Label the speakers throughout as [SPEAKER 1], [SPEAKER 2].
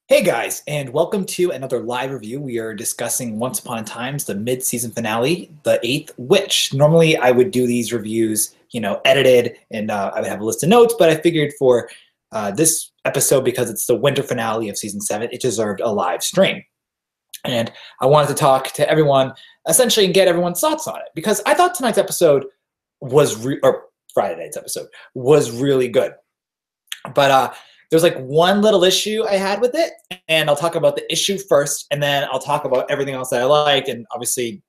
[SPEAKER 1] Hey guys, and welcome to another live review. We are discussing Once Upon a Time's the mid-season finale, The Eighth Witch. Normally, I would do these reviews, edited, and I would have a list of notes. But I figured for this episode, because it's the winter finale of season 7, it deserved a live stream. And I wanted to talk to everyone essentially and get everyone's thoughts on it because I thought tonight's episode or Friday night's episode was really good. But there's like one little issue I had with it, and I'll talk about the issue first, and then I'll talk about everything else that I like, and obviously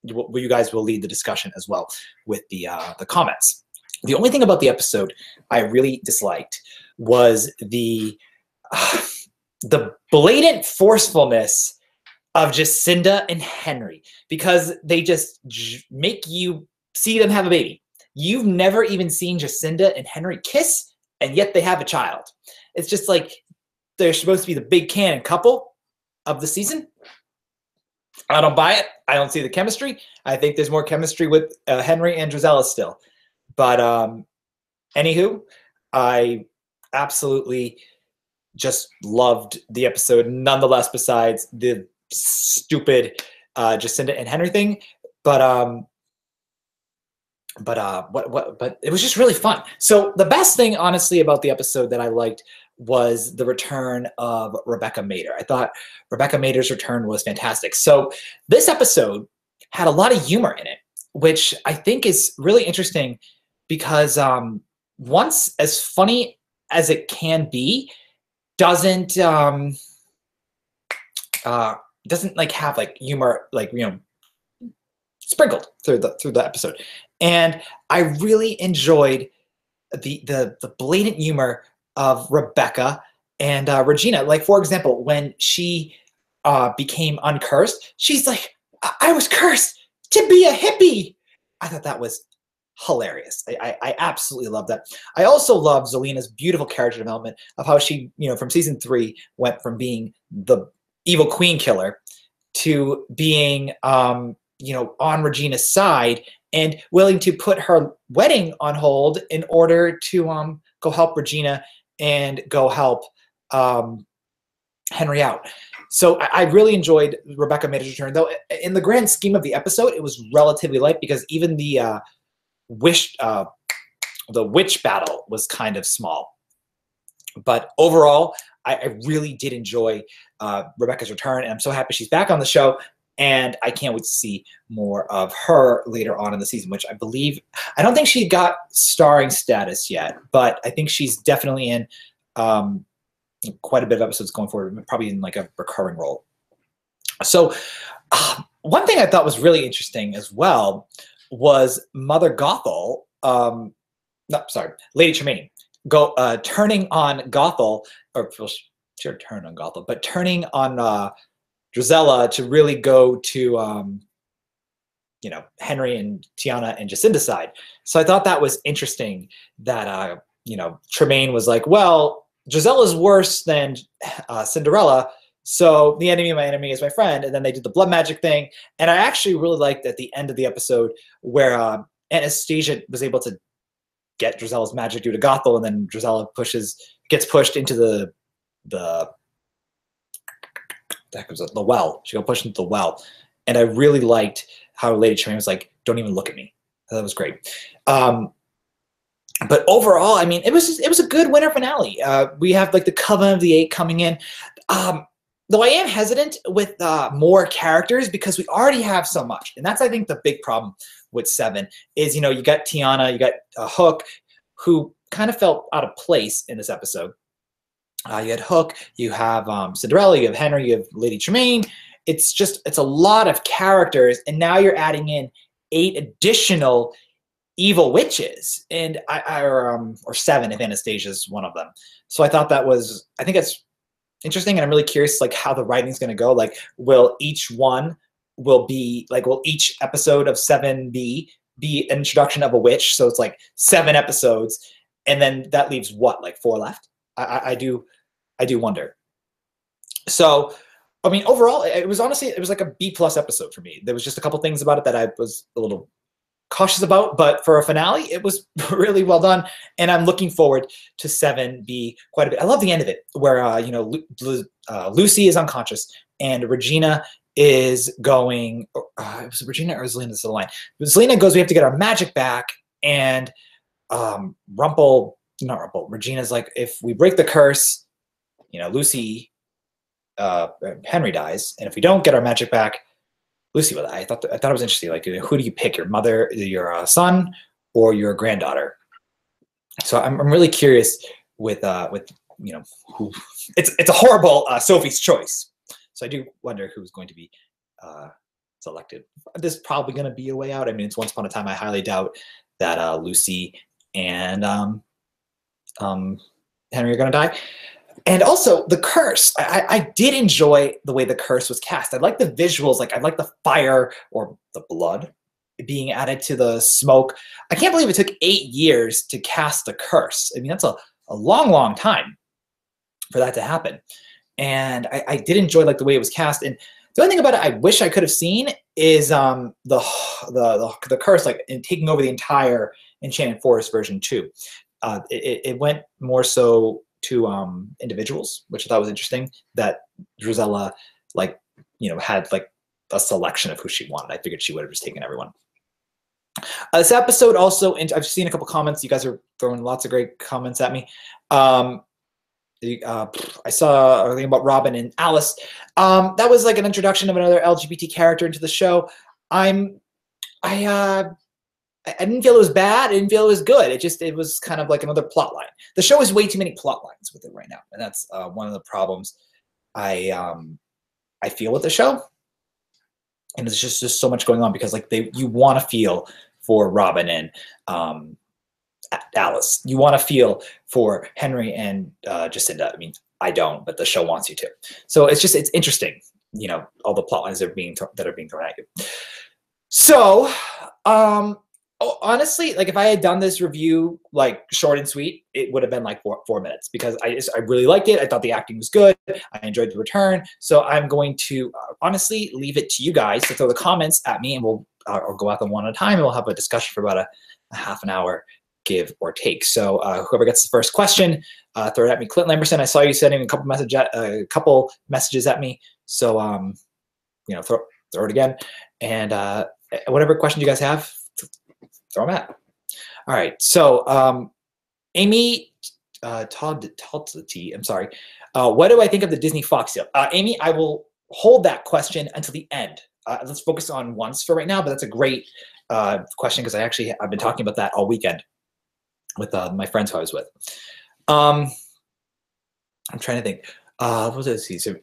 [SPEAKER 1] you guys will lead the discussion as well with the comments. The only thing about the episode I really disliked was the blatant forcefulness of Jacinda and Henry, because they just make you see them have a baby. You've never even seen Jacinda and Henry kiss, and yet they have a child. It's just like they're supposed to be the big canon couple of the season. I don't buy it. I don't see the chemistry. I think there's more chemistry with Henry and Drizella still. But anywho, I absolutely just loved the episode nonetheless, besides the stupid Jacinda and Henry thing. But it was just really fun. So the best thing, honestly, about the episode that I liked was the return of Rebecca Mader. I thought Rebecca Mader's return was fantastic. So this episode had a lot of humor in it, which I think is really interesting because once as funny as it can be, doesn't like have like humor, like, sprinkled through the episode. And I really enjoyed the blatant humor of Rebecca and Regina. Like, for example, when she became uncursed, she's like, I was cursed to be a hippie. I thought that was hilarious. I absolutely love that. I also love Zelina's beautiful character development of how she, from season 3 went from being the evil queen killer to being on Regina's side and willing to put her wedding on hold in order to go help Regina and go help Henry out. So I really enjoyed Rebecca Mader's return, though in the grand scheme of the episode, it was relatively light because even the witch battle was kind of small. But overall, I really did enjoy Rebecca's return, and I'm so happy she's back on the show. And I can't wait to see more of her later on in the season, which I don't think she got starring status yet, but I think she's definitely in quite a bit of episodes going forward, probably in like a recurring role. So one thing I thought was really interesting as well was Mother Gothel, Lady Tremaine, turning on Gothel, or she turned on Gothel, but turning on Drizella to really go to, Henry and Tiana and Jacinda's side. So I thought that was interesting that, Tremaine was like, well, Drizella's worse than Cinderella, so the enemy of my enemy is my friend. And then they did the blood magic thing. And I actually really liked at the end of the episode where Anastasia was able to get Drizella's magic due to Gothel, and then Drizella gets pushed into the well. She got pushed into the well. And I really liked how Lady Tremaine was like, don't even look at me. That was great. But overall, I mean, it was a good winter finale. We have like the Coven of the Eight coming in. Though I am hesitant with more characters because we already have so much. And that's, I think, the big problem with 7 is, you got Tiana, you got Hook, who kind of felt out of place in this episode. You had Hook, you have Cinderella, you have Henry, you have Lady Tremaine. It's a lot of characters, and now you're adding in 8 additional evil witches, and or 7 if Anastasia's one of them. So I thought I think that's interesting, and I'm really curious like how the writing's going to go. Like, will each episode of 7B be an introduction of a witch? So it's like 7 episodes, and then that leaves what, like 4 left? I do wonder. So, I mean, overall, it was like a B+ episode for me. There was just a couple things about it that I was a little cautious about, but for a finale, it was really well done, and I'm looking forward to 7 be quite a bit. I love the end of it, where you know, Lucy is unconscious, and Regina is going. Was it Regina or Zelena? That's the line. Zelena goes, "We have to get our magic back," and Regina's like, "If we break the curse, you know, Henry dies, and if we don't get our magic back, Lucy will die." I thought it was interesting. Like, who do you pick? Your mother, your son, or your granddaughter? So I'm really curious with you know, who. It's a horrible Sophie's Choice. So I do wonder who's going to be selected. There's probably going to be a way out. I mean, it's Once Upon a Time. I highly doubt that Lucy and Henry are going to die. And also the curse. I did enjoy the way the curse was cast. I like the visuals. Like, I like the fire or the blood being added to the smoke. I can't believe it took 8 years to cast the curse. I mean, that's a long time for that to happen. And I did enjoy like the way it was cast. And the only thing about it I wish I could have seen is the curse, like, in taking over the entire Enchanted Forest version 2. It went more so to individuals, which I thought was interesting, that Drizella, like, you know, had like a selection of who she wanted. I figured she would have just taken everyone. This episode also, and I've seen a couple comments. You guys are throwing lots of great comments at me. I saw everything about Robin and Alice. That was like an introduction of another LGBT character into the show. I didn't feel it was bad. I didn't feel it was good. It was kind of like another plot line. The show has way too many plot lines with it right now, and that's one of the problems I feel with the show. And there's just so much going on, because like you want to feel for Robin and Alice. You want to feel for Henry and Jacinda. I mean, I don't, but the show wants you to. So it's interesting, you know, all the plot lines that are being thrown at you. So, honestly, like, if I had done this review like short and sweet, it would have been like 4 minutes, because I really liked it. I thought the acting was good. I enjoyed the return. So I'm going to honestly leave it to you guys to throw the comments at me, and we'll or go out them one at a time, and we'll have a discussion for about a half an hour, give or take. So whoever gets the first question, throw it at me. Clint Lamberson, I saw you sending a couple messages at me. So you know, throw it again, and whatever questions you guys have, throw them at. All right. So Amy Talty, I'm sorry. What do I think of the Disney Fox deal? Amy, I will hold that question until the end. Let's focus on Once for right now, but that's a great question, because I've been talking about that all weekend with my friends who I was with. I'm trying to think. What was it? So,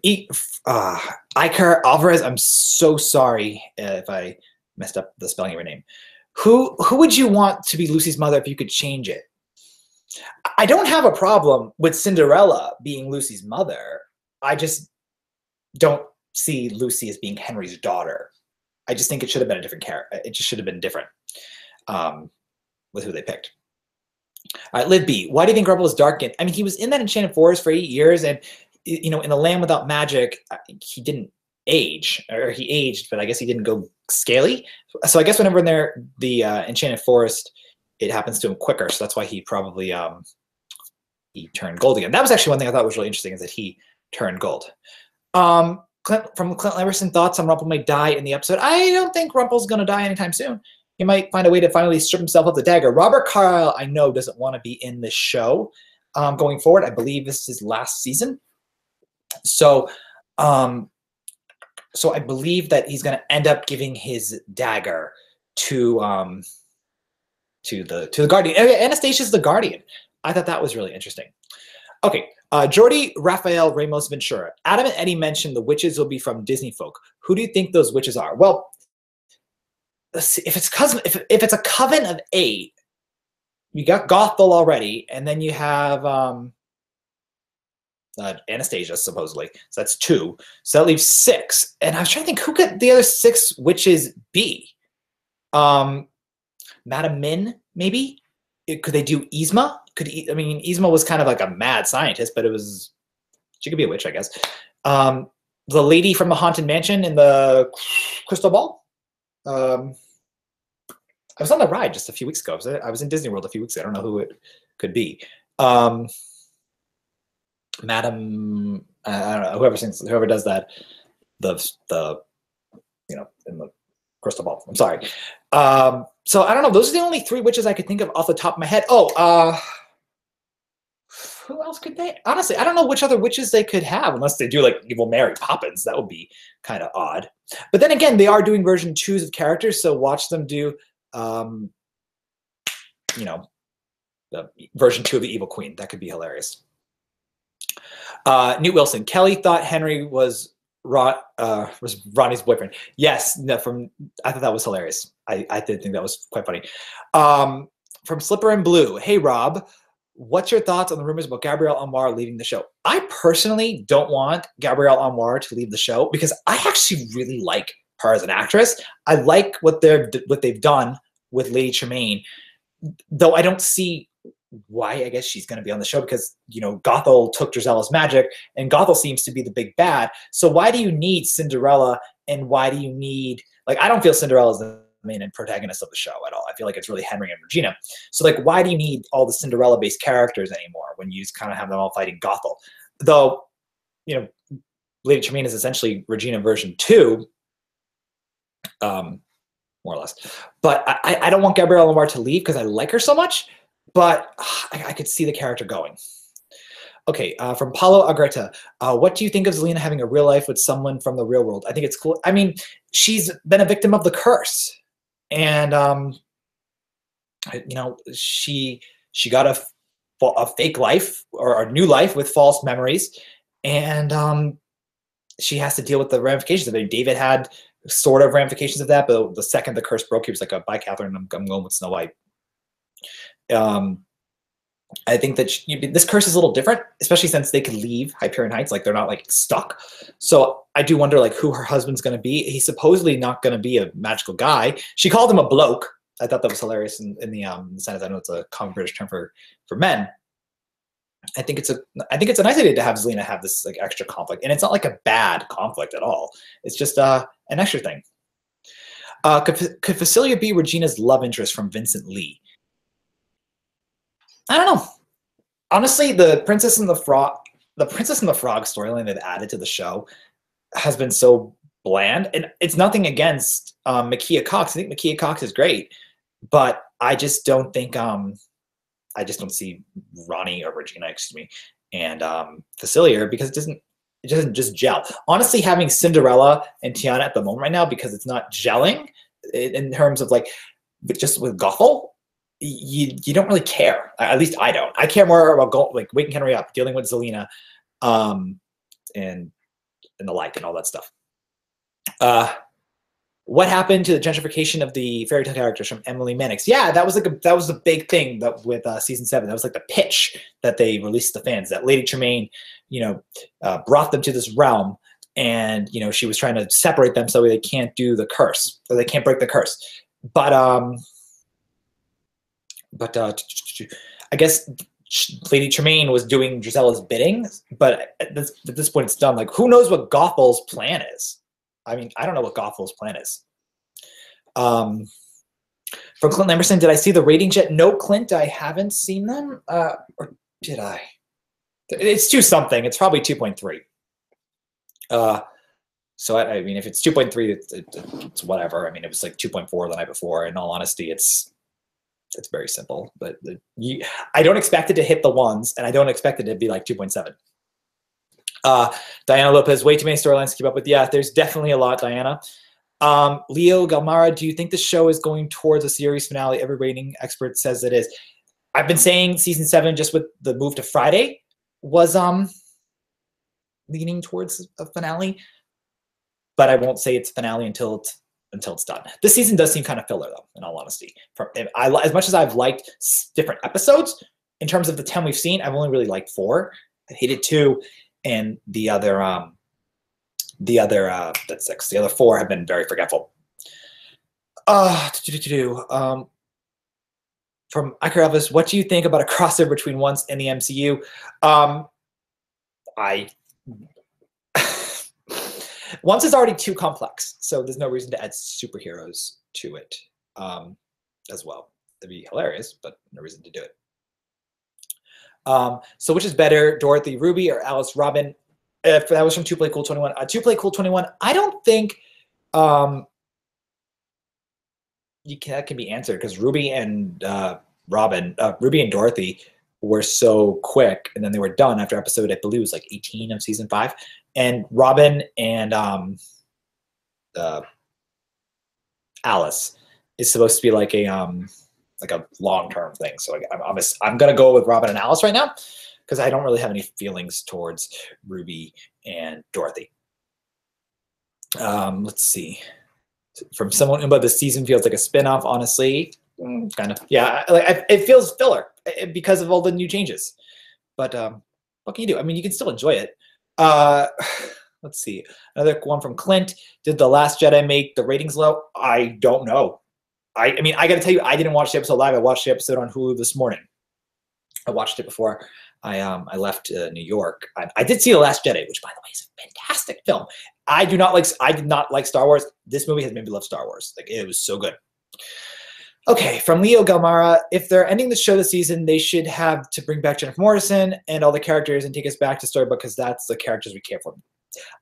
[SPEAKER 1] Iker Alvarez, I'm so sorry if I messed up the spelling of your name. Who would you want to be Lucy's mother if you could change it? I don't have a problem with Cinderella being Lucy's mother. I just don't see Lucy as being Henry's daughter. I just think it should have been a different character. It just should have been different with who they picked. All right, Liv B. Why do you think Grumble is dark? I mean, he was in that Enchanted Forest for 8 years, and you know, in The Land Without Magic, he didn't age, or he aged, but I guess he didn't go scaly. So I guess whenever in the Enchanted Forest, it happens to him quicker. So that's why he probably he turned gold again. That was actually one thing I thought was really interesting, is that he turned gold. From Clint Lamberson, thoughts on Rumple may die in the episode? I don't think Rumple's going to die anytime soon. He might find a way to finally strip himself of the dagger. Robert Carlyle, I know, doesn't want to be in this show going forward. I believe this is his last season. So, so I believe that he's going to end up giving his dagger to the Guardian. Anastasia's the Guardian. I thought that was really interesting. Okay, Jordi Rafael Ramos Ventura. Adam and Eddie mentioned the witches will be from Disney folk. Who do you think those witches are? Well, let's see. If it's a coven of 8, you got Gothel already, and then you have Anastasia, supposedly. So that's 2. So that leaves 6. And I was trying to think, who could the other 6 witches be? Madame Min, maybe? Could they do Yzma? I mean, Yzma was kind of like a mad scientist, but she could be a witch, I guess. The lady from the Haunted Mansion in the Crystal Ball? I I was on the ride just a few weeks ago. I was in Disney World a few weeks ago. I don't know who it could be. Madam, I don't know, whoever does that, the in the crystal ball. I'm sorry. So I don't know. Those are the only three witches I could think of off the top of my head. Oh, who else could they? Honestly, I don't know which other witches they could have, unless they do like Evil Mary Poppins. That would be kind of odd. But then again, they are doing version 2s of characters, so watch them do, the version 2 of the Evil Queen. That could be hilarious. Newt Wilson. Kelly thought Henry was Ronnie's boyfriend. Yes, I thought that was hilarious. I did think that was quite funny. From Slipper and Blue. Hey, Rob. What's your thoughts on the rumors about Gabrielle Anwar leaving the show? I personally don't want Gabrielle Anwar to leave the show because I actually really like her as an actress. I like what they've done with Lady Tremaine, though I don't see why I guess she's going to be on the show because, Gothel took Drizella's magic and Gothel seems to be the big bad. So why do you need Cinderella and why do you need, I don't feel Cinderella's the main protagonist of the show at all. I feel like it's really Henry and Regina. So why do you need all the Cinderella based characters anymore when you just kind of have them all fighting Gothel? Though, Lady Tremaine is essentially Regina version 2, more or less. But I don't want Gabrielle Anwar to leave because I like her so much, but I could see the character going. Okay, from Paulo Agreta, what do you think of Zelena having a real life with someone from the real world? I think it's cool. I mean, she's been a victim of the curse. And, she got a fake life or a new life with false memories. And she has to deal with the ramifications of it. David had sort of ramifications of that, but the second the curse broke, he was like, bye, Catherine, I'm going with Snow White. I think that this curse is a little different, especially since they could leave Hyperion Heights. They're not stuck. So I do wonder who her husband's going to be. He's supposedly not going to be a magical guy. She called him a bloke. I thought that was hilarious in the sentence. I know it's a common British term for men. I think it's a nice idea to have Zelena have this extra conflict, and it's not a bad conflict at all. It's just an extra thing. Could Facilia be Regina's love interest from Vincent Lee? I don't know. Honestly, the Princess and the Frog storyline they've added to the show has been so bland, and it's nothing against Makia Cox. I think Makia Cox is great, but I just don't think I just don't see Ronnie or Regina, and Facilia because it doesn't just gel. Honestly, having Cinderella and Tiana at the moment right now because it's not gelling in terms of just with Gothel. You don't really care. At least I don't. I care more about waking Henry up, dealing with Zelena, and the like, and all that stuff. What happened to the gentrification of the fairy tale characters from Emily Mannix? Yeah, that was the big thing with season 7. That was the pitch that they released to the fans. That Lady Tremaine, brought them to this realm, and she was trying to separate them so they can't do the curse, or they can't break the curse. But I guess Lady Tremaine was doing Drizella's bidding, but at this point it's done. Who knows what Gothel's plan is? I mean, I don't know what Gothel's plan is. From Clint Emerson, did I see the ratings yet? No, Clint, I haven't seen them. Or did I? It's 2 something. It's probably 2.3. So I mean, if it's 2.3, it's whatever. I mean, it was 2.4 the night before. In all honesty, it's very simple, but I don't expect it to hit the 1s, and I don't expect it to be 2.7. Diana Lopez, way too many storylines to keep up with. Yeah, there's definitely a lot, Diana. Leo Galmara, do you think the show is going towards a series finale? Every rating expert says it is. I've been saying season 7, just with the move to Friday, was leaning towards a finale, but I won't say it's finale until it's done. This season does seem kind of filler, though, in all honesty. As much as I've liked different episodes, in terms of the 10 we've seen, I've only really liked 4. I hated 2, and the other that's 6. The other 4 have been very forgetful. From Iker Elvis, what do you think about a crossover between Once and the MCU? Once is already too complex, so there's no reason to add superheroes to it. as well. That'd be hilarious, but no reason to do it. So which is better, Dorothy Ruby or Alice Robin? If that was from 2Play Cool 21. 2Play Cool 21, I don't think that can be answered because Ruby and Ruby and Dorothy were so quick, and then they were done after episode, I believe it was like 18 of season 5. And Robin and Alice is supposed to be like a long-term thing. So I'm gonna go with Robin and Alice right now because I don't really have any feelings towards Ruby and Dorothy. Let's see. From someone, but the season feels like a spin-off, honestly. Kind of, yeah. It feels filler because of all the new changes. But what can you do? I mean, you can still enjoy it. Let's see. Another one from Clint. Did The Last Jedi make the ratings low? I don't know. I mean, I got to tell you, I didn't watch the episode live. I watched the episode on Hulu this morning. I watched it before I left New York. I did see The Last Jedi, which, by the way, is a fantastic film. I did not like Star Wars. This movie has made me love Star Wars. Like, it was so good. Okay, from Leo Galmara, if they're ending the show this season, they should have to bring back Jennifer Morrison and all the characters and take us back to Storybook because that's the characters we care for.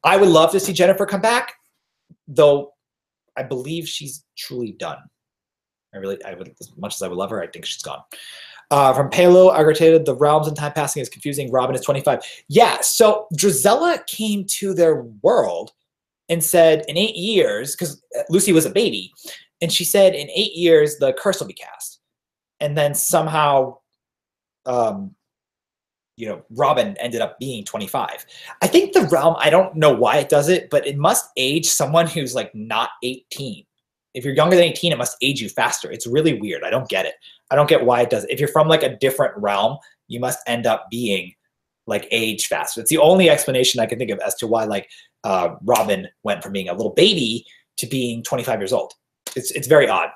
[SPEAKER 1] I would love to see Jennifer come back, though I believe she's truly done. I would, as much as I would love her, I think she's gone. From Palo Aggretated, the realms and time passing is confusing. Robin is 25. Yeah, so Drizella came to their world and said in 8 years, because Lucy was a baby, and she said in 8 years the curse will be cast. And then somehow, Robin ended up being 25. I think the realm, I don't know why it does it, but it must age someone who's like not 18. If you're younger than 18, it must age you faster. It's really weird. I don't get it. I don't get why it does it. If you're from like a different realm, you must end up being like age faster. It's the only explanation I can think of as to why like Robin went from being a little baby to being 25 years old. It's very odd.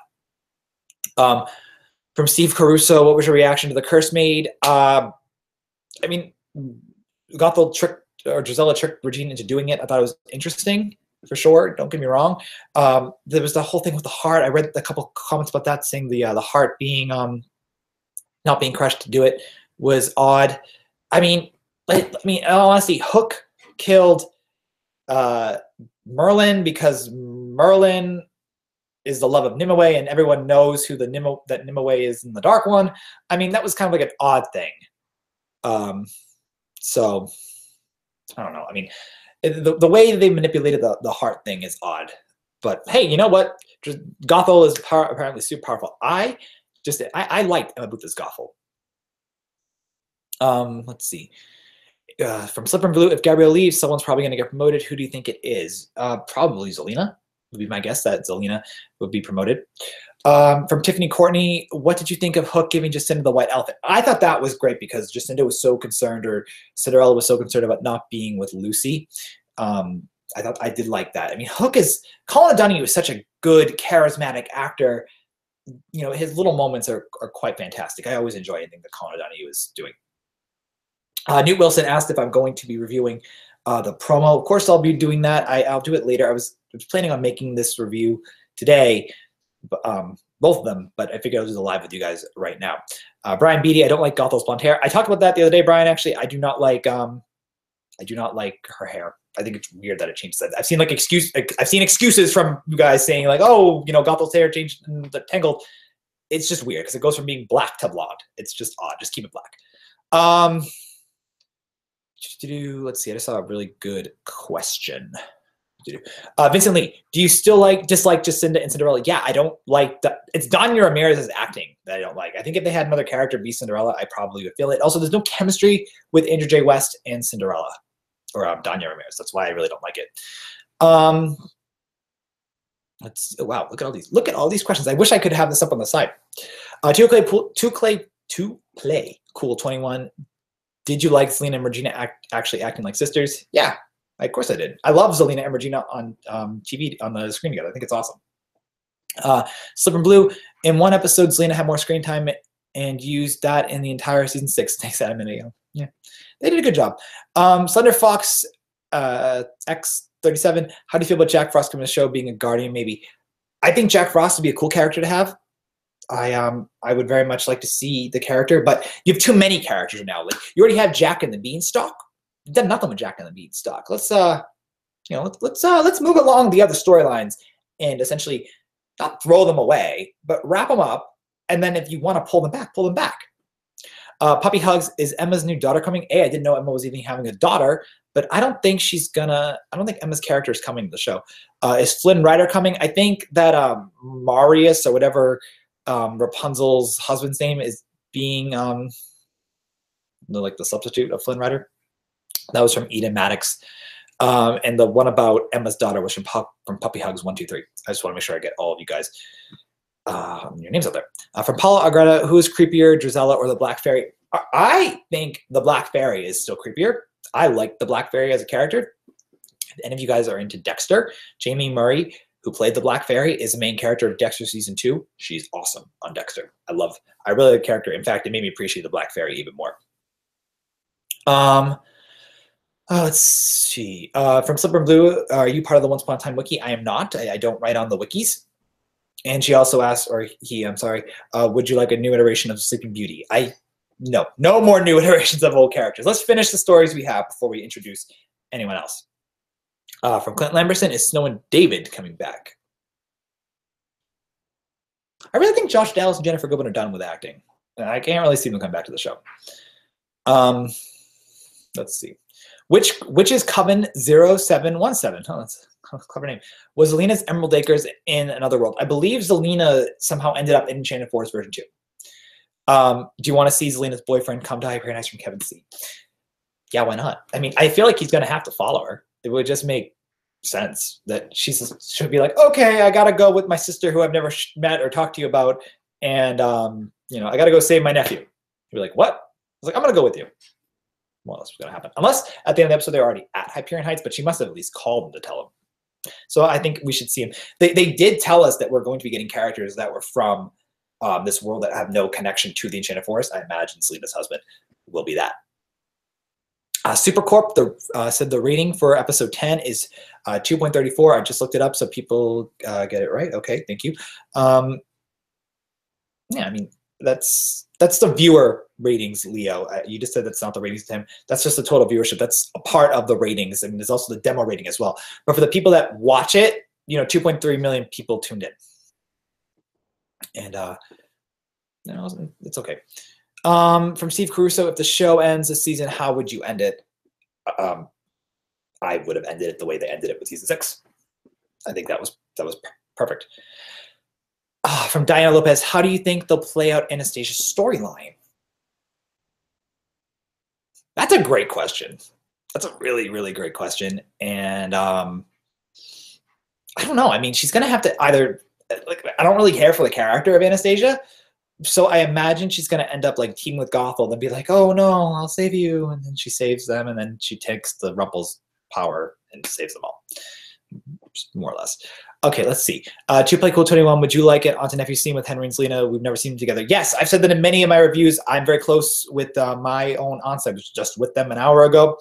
[SPEAKER 1] From Steve Caruso, what was your reaction to the Curse Maid? I mean, Gothel Drizella tricked Regina into doing it. I thought it was interesting. For sure, don't get me wrong. There was the whole thing with the heart. I read a couple comments about that, saying the heart being not being crushed to do it was odd. I mean, in all honesty, Hook killed Merlin because Merlin is the love of Nimue, and everyone knows who that Nimue is in the Dark One. I mean, that was kind of like an odd thing. So I don't know. I mean, the way they manipulated the heart thing is odd. But hey, you know what? Gothel is apparently super powerful. I liked Emma Booth as Gothel. Let's see. From Slipper and Blue, if Gabrielle leaves, someone's probably going to get promoted. Who do you think it is? Probably Zelina would be my guess that Zelina would be promoted. From Tiffany Courtney, what did you think of Hook giving Jacinda the white elephant? I thought that was great because Jacinda was so concerned, or Cinderella was so concerned about not being with Lucy. I did like that. I mean, Colin O'Donoghue is such a good, charismatic actor. You know, his little moments are quite fantastic. I always enjoy anything that Colin O'Donoghue is doing. Newt Wilson asked if I'm going to be reviewing the promo. Of course, I'll be doing that. I'll do it later. I was planning on making this review today, both of them, but I figured I'll do the live with you guys right now. Brian Beatty, I don't like Gothel's blonde hair. I talked about that the other day, Brian. Actually, I do not like her hair. I think it's weird that it changed. I've seen I've seen excuses from you guys saying like, oh, Gothel's hair changed and tangled. It's just weird because it goes from being black to blonde. It's just odd. Just keep it black. Let's see. I just saw a really good question. Vincent Lee, do you still dislike Jacinda and Cinderella? Yeah, I don't like that. It's Danya Ramirez's acting that I don't like. I think if they had another character be Cinderella, I probably would feel it. Also, there's no chemistry with Andrew J. West and Cinderella, or Danya Ramirez. That's why I really don't like it. Wow, look at all these questions. I wish I could have this up on the side. To play Cool 21. Did you like Zelina and Regina actually acting like sisters? Yeah, of course I did. I love Zelina and Regina on TV, on the screen together. I think it's awesome. Slipper and Blue, in one episode, Zelina had more screen time and used that in the entire season 6. Thanks, Adam and Ayo. Yeah, they did a good job. Slender Fox X37, how do you feel about Jack Frost coming to the show being a guardian maybe? I think Jack Frost would be a cool character to have. I would very much like to see the character, but you have too many characters now. Like you already have Jack and the Beanstalk. You've done nothing with Jack and the Beanstalk. Let's let's move along the other storylines and essentially not throw them away, but wrap them up. And then if you want to pull them back, pull them back. Puppy Hugs, is Emma's new daughter coming? I didn't know Emma was even having a daughter, but I don't think Emma's character is coming to the show. Is Flynn Rider coming? I think that Marius or whatever Rapunzel's husband's name is being like the substitute of Flynn Rider. That was from Eden Maddox. And the one about Emma's daughter was from Puppy Hugs 1, 2, 3. I just want to make sure I get all of you guys your names out there. From Paula Agreda, who is creepier, Drizella or the Black Fairy? I think the Black Fairy is still creepier. I like the Black Fairy as a character. If any of you guys are into Dexter, Jamie Murray, who played the Black Fairy, is the main character of Dexter season 2. She's awesome on Dexter. I really like the character. In fact, it made me appreciate the Black Fairy even more. Let's see. From Slipper and Blue, are you part of the Once Upon a Time wiki? I am not. I don't write on the wikis. And she also asked, or he, I'm sorry, would you like a new iteration of Sleeping Beauty? No more new iterations of old characters. Let's finish the stories we have before we introduce anyone else. From Clint Lamberson, is Snow and David coming back? I really think Josh Dallas and Jennifer Goodwin are done with acting. I can't really see them come back to the show. Let's see. Which is Coven 0717? Oh, that's a clever name. Was Zelina's Emerald Acres in another world? I believe Zelina somehow ended up in Enchanted Forest version 2. Do you want to see Zelina's boyfriend come to Hyperion Heights from Kevin C? Yeah, why not? I mean, I feel like he's going to have to follow her. It would just make sense that she'll be like, okay, I got to go with my sister who I've never met or talked to you about. And, I got to go save my nephew. You'd be like, what? I was like, I'm going to go with you. What else was going to happen? Unless at the end of the episode, they're already at Hyperion Heights, but she must have at least called him to tell him. So I think we should see him. They did tell us that we're going to be getting characters that were from this world that have no connection to the Enchanted Forest. I imagine Selena's husband will be that. Supercorp said the rating for episode 10 is 2.34. I just looked it up so people get it right. Okay, thank you. Yeah, I mean, that's the viewer ratings, Leo. You just said that's not the ratings to him. That's just the total viewership. That's a part of the ratings. I mean, there's also the demo rating as well. But for the people that watch it, 2.3 million people tuned in. And, it's okay. From Steve Caruso, if the show ends this season, how would you end it? I would have ended it the way they ended it with season 6. I think that was perfect. From Diana Lopez, how do you think they'll play out Anastasia's storyline? That's a great question. That's a really, really great question. And I don't know. I mean, she's going to have to either, I don't really care for the character of Anastasia. So I imagine she's going to end up like teaming with Gothel and be like, oh no, I'll save you. And then she saves them. And then she takes the Rumple's power and saves them all. More or less. Okay, let's see. To Play Cool 21, would you like it Aunt and Nephew scene with Henry and Selena? We've never seen them together. Yes, I've said that in many of my reviews. I'm very close with my own aunts. I was just with them an hour ago.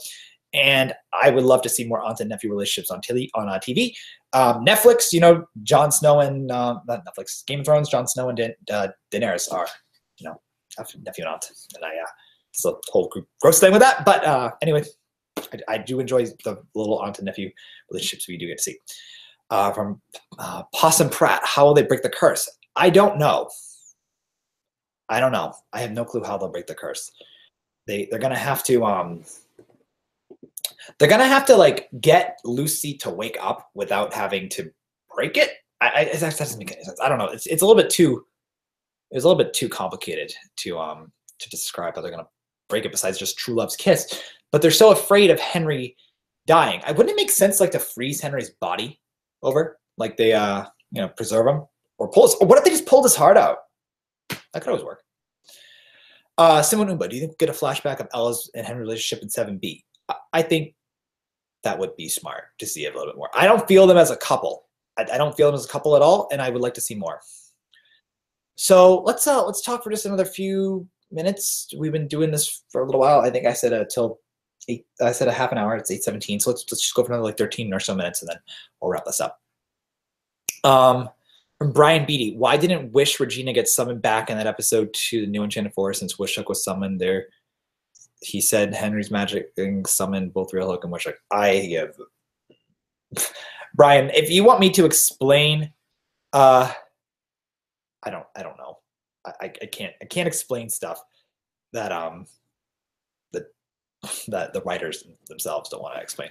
[SPEAKER 1] And I would love to see more aunt and nephew relationships on TV. Netflix, Jon Snow and not Netflix, Game of Thrones, Jon Snow and Daenerys are, nephew and aunt. And it's a whole gross thing with that. But anyway, I do enjoy the little aunt and nephew relationships we do get to see. From Possum Pratt, how will they break the curse? I don't know. I have no clue how they'll break the curse. They're gonna have to like get Lucy to wake up without having to break it. That doesn't make any sense. I don't know. It's a little bit too complicated to describe how they're gonna break it besides just true love's kiss. But they're so afraid of Henry dying. Wouldn't it make sense like to freeze Henry's body over? Like they preserve him? Or what if they just pulled his heart out? That could always work. Simon Umba, do you think we'll get a flashback of Ella's and Henry's relationship in 7B? I think that would be smart to see it a little bit more. I don't feel them as a couple. I don't feel them as a couple at all, and I would like to see more. So let's talk for just another few minutes. We've been doing this for a little while. I think I said till 8. I said a half an hour. It's 8:17. So let's just go for another like 13 or so minutes, and then we'll wrap this up. From Brian Beatty, why didn't Wish Regina get summoned back in that episode to the New Enchanted Forest since Wishhook was summoned there? He said Henry's magic thing summoned both Real Hook and Wishhook. Brian, if you want me to explain, I don't know. I can't explain stuff that that the writers themselves don't want to explain.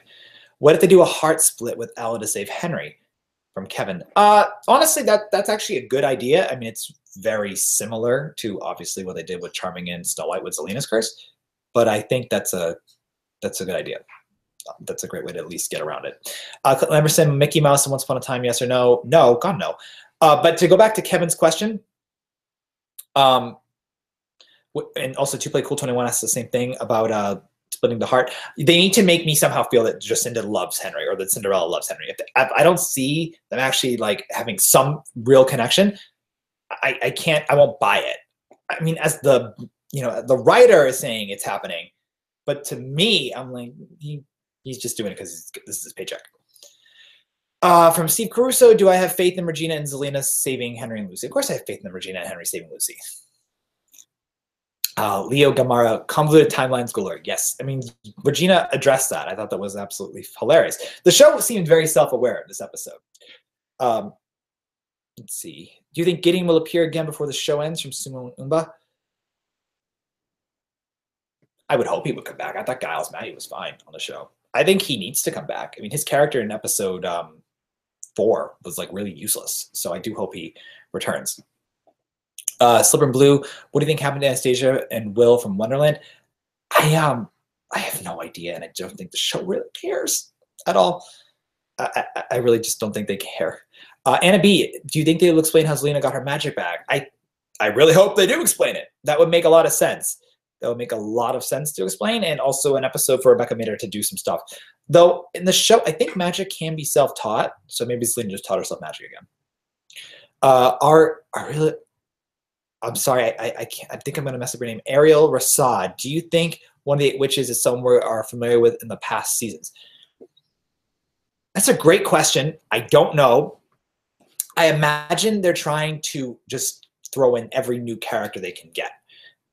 [SPEAKER 1] What if they do a heart split with Ella to save Henry? From Kevin. Honestly, that's actually a good idea. I mean, it's very similar to obviously what they did with Charming and Snow White with Zelina's curse, but I think that's a good idea. That's a great way to at least get around it. Clinton Emerson, Mickey Mouse and Once Upon a Time, yes or no? No, God no. But to go back to Kevin's question, and also to play Cool 21 asks the same thing about splitting the heart. They need to make me somehow feel that Jacinda loves Henry or that Cinderella loves Henry. If I don't see them actually like having some real connection, I won't buy it. I mean, as the writer is saying it's happening, but to me, I'm like, he's just doing it because this is his paycheck. From Steve Caruso, do I have faith in Regina and Zelina saving Henry and Lucy? Of course I have faith in Regina and Henry saving Lucy. Leo Gamara, convoluted timelines galore. Yes, I mean, Regina addressed that. I thought that was absolutely hilarious. The show seemed very self-aware of this episode. Let's see. Do you think Gideon will appear again before the show ends? From Sumo Umba. I would hope he would come back. I thought Giles Matty was fine on the show. I think he needs to come back. I mean, his character in episode 4 was like really useless. So I do hope he returns. Slipper and Blue, what do you think happened to Anastasia and Will from Wonderland? I have no idea, and I don't think the show really cares at all. I really just don't think they care. Anna B, do you think they'll explain how Zelina got her magic back? I really hope they do explain it. That would make a lot of sense. That would make a lot of sense to explain, and also an episode for Rebecca Mader to do some stuff. Though in the show, I think magic can be self-taught, so maybe Zelina just taught herself magic again. I'm sorry, I can't. I think I'm going to mess up your name. Ariel Rasad. Do you think one of the 8 witches is someone we are familiar with in the past seasons? That's a great question. I don't know. I imagine they're trying to just throw in every new character they can get,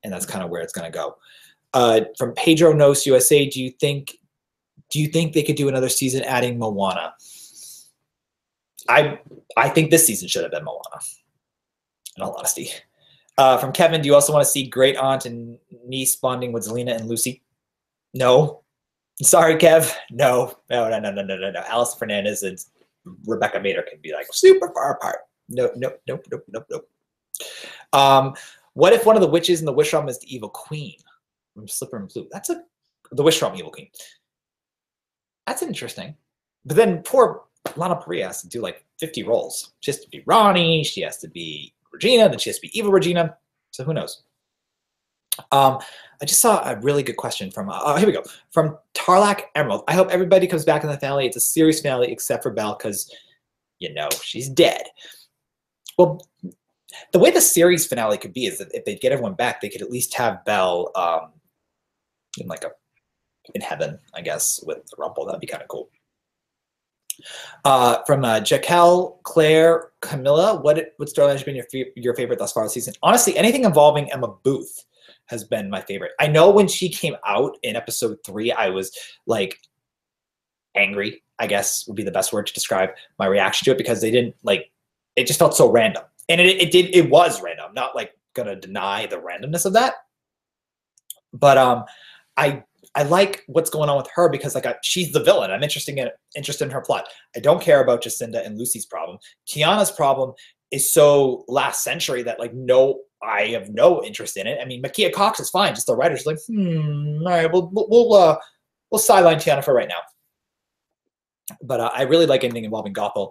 [SPEAKER 1] and that's kind of where it's going to go. From Pedro Nos USA, do you think they could do another season adding Moana? I think this season should have been Moana, in all honesty. From Kevin, do you also want to see great aunt and niece bonding with Zelina and Lucy? No. Sorry, Kev. No. Alice Fernandez and Rebecca Mader can be like super far apart. Nope. What if one of the witches in the Wish Realm is the evil queen from Slipper and Blue? The Wish Realm evil queen. That's interesting. But then poor Lana Parrilla has to do like 50 roles. She has to be Ronnie. She has to be Regina, then she has to be evil Regina. So who knows? I just saw a really good question from, here we go, from Tarlac Emerald. I hope everybody comes back in the finale. It's a series finale except for Belle because, she's dead. Well, the way the series finale could be is that if they get everyone back, they could at least have Belle in heaven, I guess, with Rumple. That'd be kind of cool. From Jaquel, Claire, Camilla, what storyline has been your favorite thus far this season? Honestly, anything involving Emma Booth has been my favorite. I know when she came out in episode 3, I was like angry, I guess would be the best word to describe my reaction to it, because they didn't it just felt so random. And it was random. I'm not like gonna deny the randomness of that. But I like what's going on with her because she's the villain. I'm interested in her plot. I don't care about Jacinda and Lucy's problem. Tiana's problem is so last century that I have no interest in it. I mean, Makia Cox is fine. Just the writers all right, we'll sideline Tiana for right now. But I really like anything involving Gothel,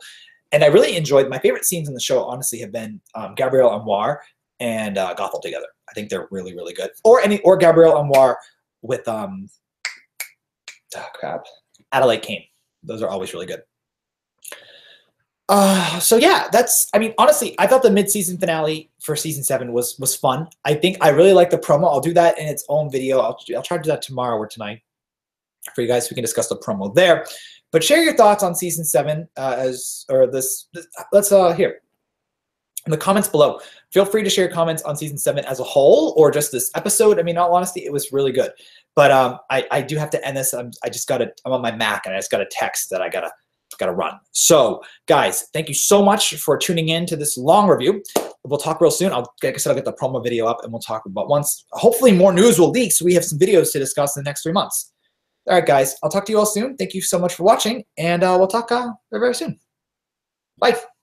[SPEAKER 1] and I really enjoyed my favorite scenes in the show. Honestly, have been Gabrielle Anwar and Gothel together. I think they're really, really good. Or Gabrielle Anwar with Adelaide Kane. Those are always really good. So yeah, honestly, I thought the mid-season finale for season 7 was fun. I think I really like the promo. I'll do that in its own video. I'll try to do that tomorrow or tonight for you guys. We can discuss the promo there. But share your thoughts on season 7 let's here. in the comments below. Feel free to share comments on season 7 as a whole or just this episode. I mean, in all honesty, it was really good. But I do have to end this. I'm on my Mac and I just got a text that I gotta run. So guys, thank you so much for tuning in to this long review. We'll talk real soon. Like I said, I'll get the promo video up and we'll talk about once. Hopefully more news will leak so we have some videos to discuss in the next 3 months. All right, guys, I'll talk to you all soon. Thank you so much for watching, and we'll talk very, very soon. Bye.